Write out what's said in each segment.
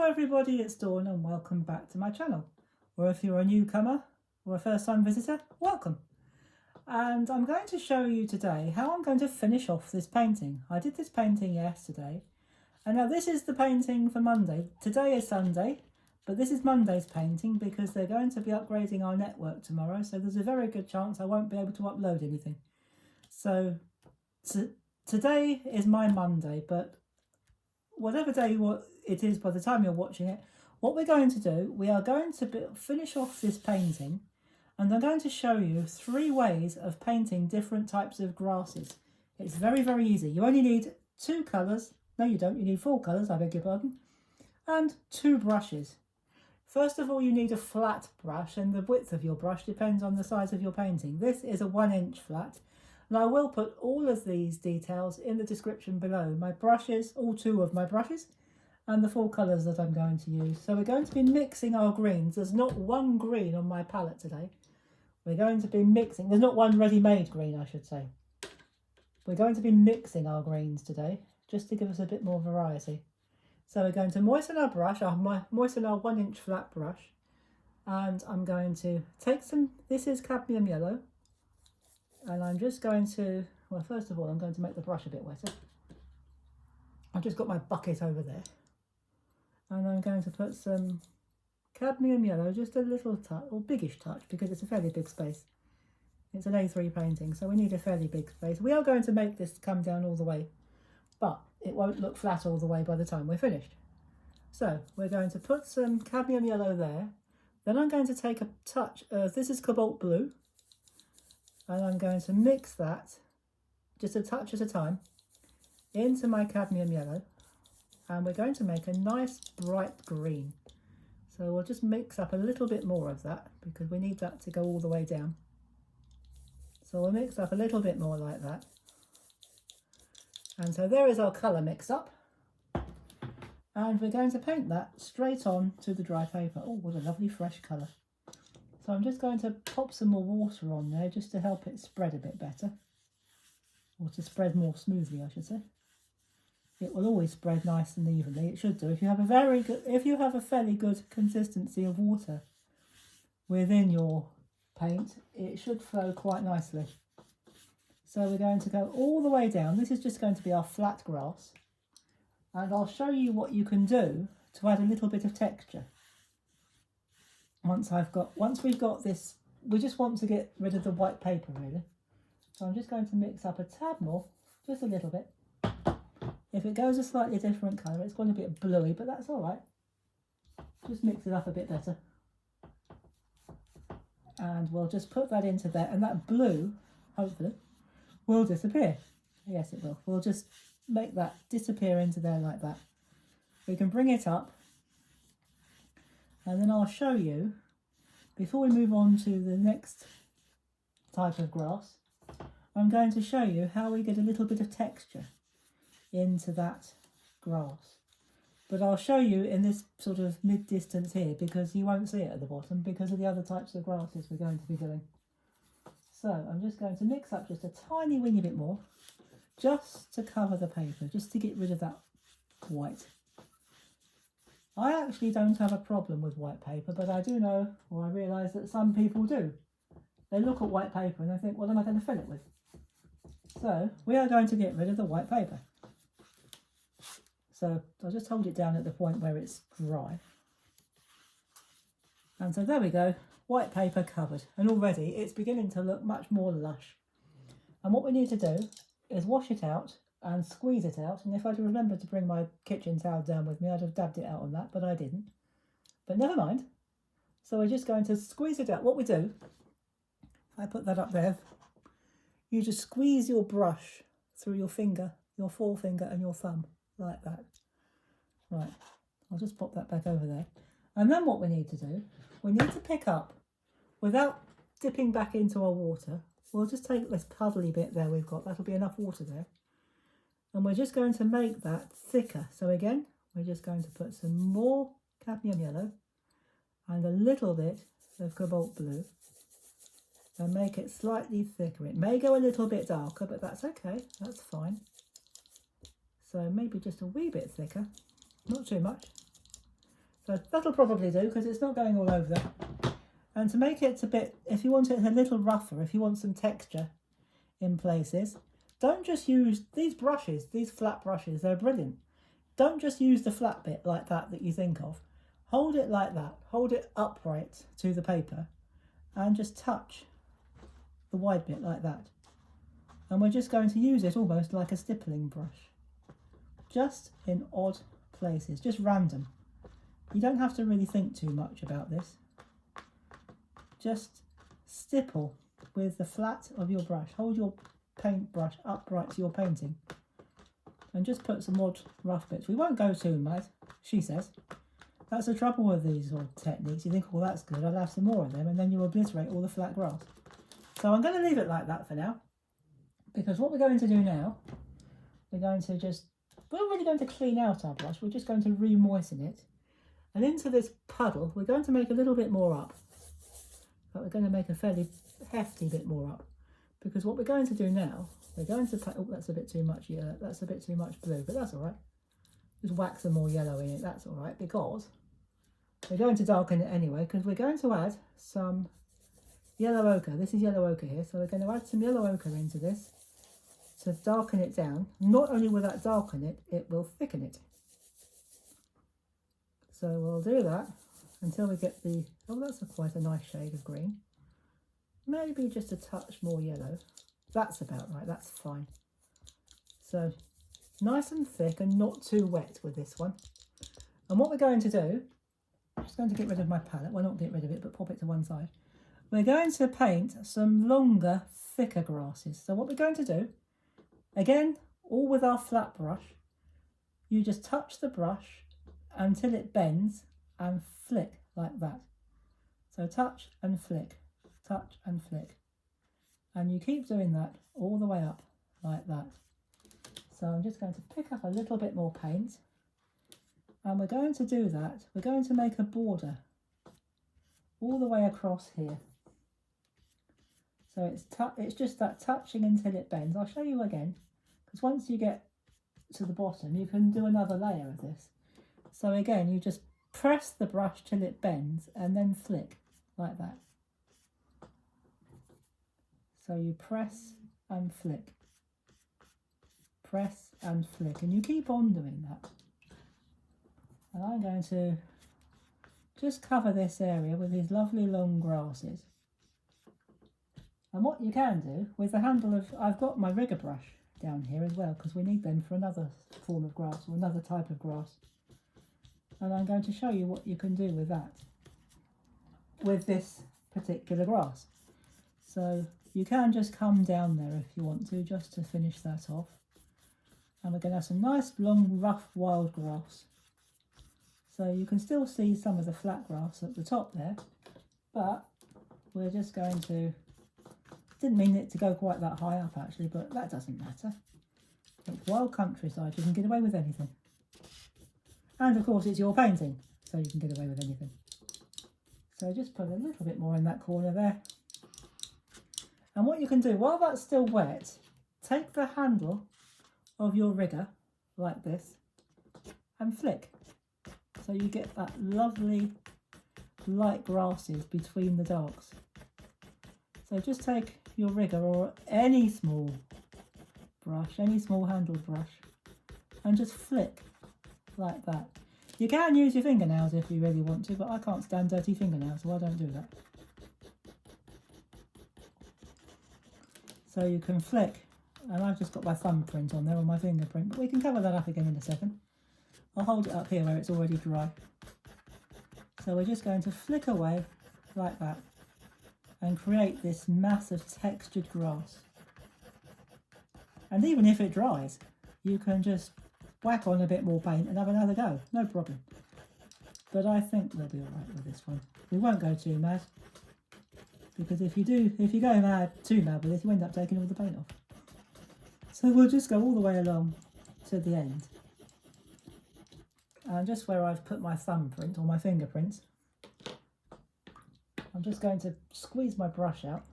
everybody, it's Dawn and welcome back to my channel. Or if you're a newcomer or a first time visitor, welcome. And I'm going to show you today how I'm going to finish off this painting. I did this painting yesterday and now this is the painting for Monday. Today is Sunday, but this is Monday's painting because they're going to be upgrading our network tomorrow, so there's a very good chance I won't be able to upload anything. So today is my Monday, but whatever day it is by the time you're watching it, what we're going to do, we are going to finish off this painting and I'm going to show you 3 ways of painting different types of grasses. It's very, very easy. You only need 2 colours. No, you don't. You need 4 colours, I beg your pardon. And 2 brushes. First of all, you need a flat brush, and the width of your brush depends on the size of your painting. This is a 1-inch flat. And I will put all of these details in the description below. My brushes, all 2 of my brushes, and the 4 colours that I'm going to use. So we're going to be mixing our greens. There's not one green on my palette today. We're going to be mixing. There's not one ready-made green, I should say. We're going to be mixing our greens today, just to give us a bit more variety. So we're going to moisten our brush, moisten our 1-inch flat brush. And I'm going to take some, this is cadmium yellow. And I'm just going to, well, first of all, I'm going to make the brush a bit wetter. I've just got my bucket over there. And I'm going to put some cadmium yellow, just a little touch, or biggish touch, because it's a fairly big space. It's an A3 painting, so we need a fairly big space. We are going to make this come down all the way, but it won't look flat all the way by the time we're finished. So we're going to put some cadmium yellow there. Then I'm going to take a touch of, this is cobalt blue, and I'm going to mix that, just a touch at a time, into my cadmium yellow. And we're going to make a nice bright green. So we'll just mix up a little bit more of that because we need that to go all the way down. So we'll mix up a little bit more like that. And so there is our colour mix up. And we're going to paint that straight on to the dry paper. Oh, what a lovely fresh colour. So I'm just going to pop some more water on there just to help it spread a bit better. Or to spread more smoothly, I should say. It will always spread nice and evenly. It should do. If you have a fairly good consistency of water within your paint, it should flow quite nicely. So we're going to go all the way down. This is just going to be our flat grass. And I'll show you what you can do to add a little bit of texture. Once we've got this, we just want to get rid of the white paper really. So I'm just going to mix up a tad more, just a little bit. If it goes a slightly different colour, it's going to be a bit bluey, but that's all right. Just mix it up a bit better. And we'll just put that into there, and that blue, hopefully, will disappear. Yes, it will. We'll just make that disappear into there like that. We can bring it up, and then I'll show you, before we move on to the next type of grass, I'm going to show you how we get a little bit of texture into that grass. But I'll show you in this sort of mid-distance here because you won't see it at the bottom because of the other types of grasses we're going to be doing. So I'm just going to mix up just a tiny weeny bit more just to cover the paper, just to get rid of that white. I actually don't have a problem with white paper, but I do know, or I realise that some people do. They look at white paper and they think, what am I going to fill it with? So we are going to get rid of the white paper. So I'll just hold it down at the point where it's dry. And so there we go, white paper covered. And already it's beginning to look much more lush. And what we need to do is wash it out and squeeze it out. And if I'd remembered to bring my kitchen towel down with me, I'd have dabbed it out on that, but I didn't. But never mind. So we're just going to squeeze it out. What we do, if I put that up there, you just squeeze your brush through your finger, your forefinger and your thumb. Like that. Right, I'll just pop that back over there. And then what we need to do, we need to pick up, without dipping back into our water, we'll just take this puddly bit there we've got, that'll be enough water there. And we're just going to make that thicker. So again, we're just going to put some more cadmium yellow and a little bit of cobalt blue and make it slightly thicker. It may go a little bit darker, but that's okay, that's fine. So maybe just a wee bit thicker, not too much. So that'll probably do because it's not going all over there. And to make it a bit, if you want it a little rougher, if you want some texture in places, don't just use these brushes, these flat brushes, they're brilliant. Don't just use the flat bit like that you think of. Hold it like that, hold it upright to the paper and just touch the wide bit like that. And we're just going to use it almost like a stippling brush. Just in odd places, just random. You don't have to really think too much about this. Just stipple with the flat of your brush. Hold your paintbrush upright to your painting and just put some odd rough bits. We won't go too mad, she says. That's the trouble with these sort of techniques. You think, oh, that's good, I'll have some more of them, and then you obliterate all the flat grass. So I'm going to leave it like that for now, because what we're going to do now, we're really going to clean out our brush. We're just going to re-moisten it. And into this puddle, we're going to make a little bit more up. But we're going to make a fairly hefty bit more up. Because what we're going to do now, we're going to put, oh, that's a bit too much, yeah, that's a bit too much blue, but that's all right. Just whack some more yellow in it, that's all right, because we're going to darken it anyway, because we're going to add some yellow ochre. This is yellow ochre here, so we're going to add some yellow ochre into this to darken it down. Not only will that darken it, it will thicken it. So we'll do that until we get the, oh, that's quite a nice shade of green. Maybe just a touch more yellow. That's about right, that's fine. So nice and thick and not too wet with this one. And what we're going to do, I'm just going to get rid of my palette. Well, not get rid of it, but pop it to one side. We're going to paint some longer, thicker grasses. So what we're going to do, again, all with our flat brush, you just touch the brush until it bends and flick like that. So touch and flick, touch and flick. And you keep doing that all the way up like that. So I'm just going to pick up a little bit more paint, and we're going to do that. We're going to make a border all the way across here. So it's just that touching until it bends. I'll show you again, because once you get to the bottom, you can do another layer of this. So again, you just press the brush till it bends and then flick like that. So you press and flick. Press and flick, and you keep on doing that. And I'm going to just cover this area with these lovely long grasses. And what you can do with the handle of, I've got my rigger brush down here as well, because we need them for another form of grass or another type of grass. And I'm going to show you what you can do with that, with this particular grass. So you can just come down there if you want to, just to finish that off. And we're going to have some nice long rough wild grass. So you can still see some of the flat grass at the top there, but we're just going to, didn't mean it to go quite that high up actually, but that doesn't matter. It's wild countryside, you can get away with anything. And of course it's your painting, so you can get away with anything. So just put a little bit more in that corner there. And what you can do, while that's still wet, take the handle of your rigger like this and flick. So you get that lovely light grasses between the darks. So just take your rigger or any small brush, any small handled brush, and just flick like that. You can use your fingernails if you really want to, but I can't stand dirty fingernails, so I don't do that. So you can flick, and I've just got my thumbprint on there, or my fingerprint, but we can cover that up again in a second. I'll hold it up here where it's already dry. So we're just going to flick away like that and create this mass of textured grass. And even if it dries, you can just whack on a bit more paint and have another go, no problem. But I think we'll be alright with this one. We won't go too mad, because if you go too mad with this, you end up taking all the paint off. So we'll just go all the way along to the end. And just where I've put my thumbprint or my fingerprints, I'm just going to squeeze my brush out,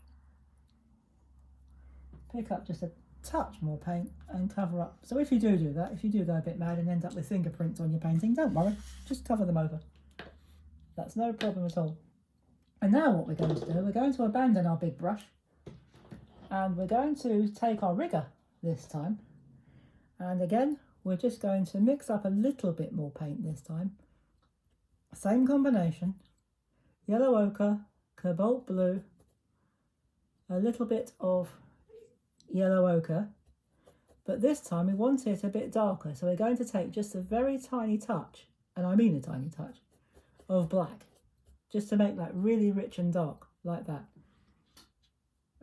pick up just a touch more paint and cover up. So if you do that, if you do go a bit mad and end up with fingerprints on your painting, don't worry, just cover them over. That's no problem at all. And now what we're going to do, we're going to abandon our big brush and we're going to take our rigger this time. And again, we're just going to mix up a little bit more paint this time. Same combination, yellow ochre, cobalt blue, a little bit of yellow ochre, but this time we want it a bit darker, so we're going to take just a very tiny touch, and I mean a tiny touch, of black, just to make that really rich and dark, like that.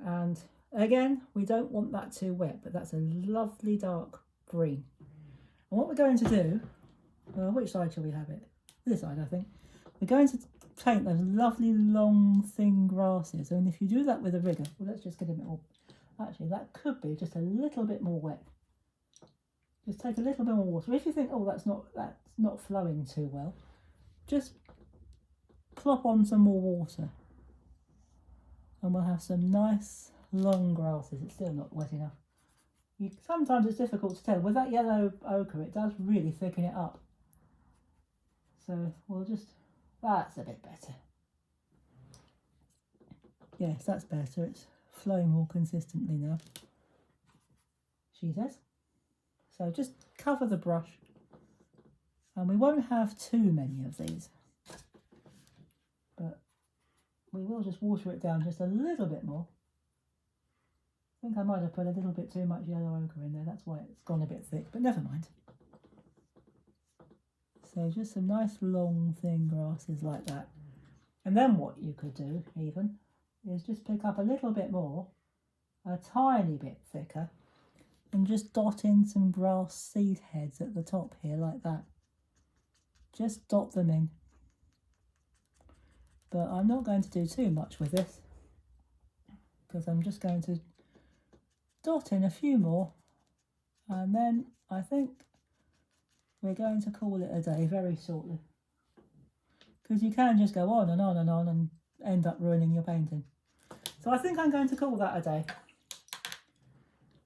And again, we don't want that too wet, but that's a lovely dark green. And what we're going to do, well, which side shall we have it? This side, I think. We're going to paint those lovely long thin grasses, and if you do that with a rigger, well, let's just get a bit more, actually that could be just a little bit more wet. Just take a little bit more water. If you think, oh, that's not flowing too well, just plop on some more water and we'll have some nice long grasses. It's still not wet enough. Sometimes it's difficult to tell. With that yellow ochre, it does really thicken it up. So we'll just, that's a bit better. Yes, that's better. It's flowing more consistently now, she says. So just cover the brush, and we won't have too many of these, but we will just water it down just a little bit more. I think I might have put a little bit too much yellow ochre in there, that's why it's gone a bit thick, but never mind. So just some nice long thin grasses like that. And then what you could do even is just pick up a little bit more, a tiny bit thicker, and just dot in some grass seed heads at the top here like that. Just dot them in. But I'm not going to do too much with this, because I'm just going to dot in a few more, and then I think we're going to call it a day very shortly, because you can just go on and on and on and end up ruining your painting. So I think I'm going to call that a day.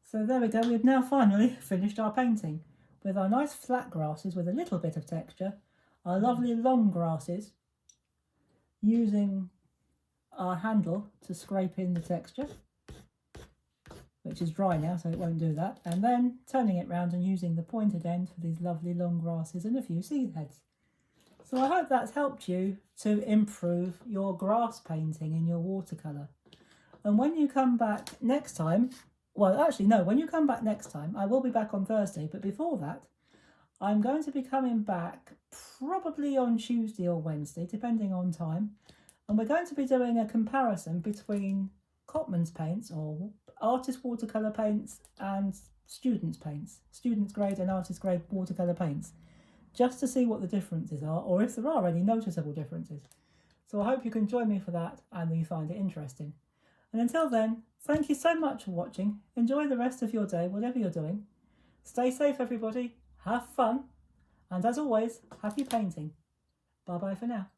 So there we go, we've now finally finished our painting with our nice flat grasses with a little bit of texture, our lovely long grasses, using our handle to scrape in the texture, which is dry now so it won't do that, and then turning it round and using the pointed end for these lovely long grasses and a few seed heads. So I hope that's helped you to improve your grass painting in your watercolour. And when you come back next time, well actually no, when you come back next time, I will be back on Thursday, but before that I'm going to be coming back probably on Tuesday or Wednesday, depending on time, and we're going to be doing a comparison between Cotman's paints, or artist watercolour paints, and students paints, students grade and artist grade watercolour paints, just to see what the differences are, or if there are any noticeable differences. So I hope you can join me for that and that you find it interesting. And until then, thank you so much for watching. Enjoy the rest of your day, whatever you're doing. Stay safe everybody, have fun, and as always, happy painting. Bye bye for now.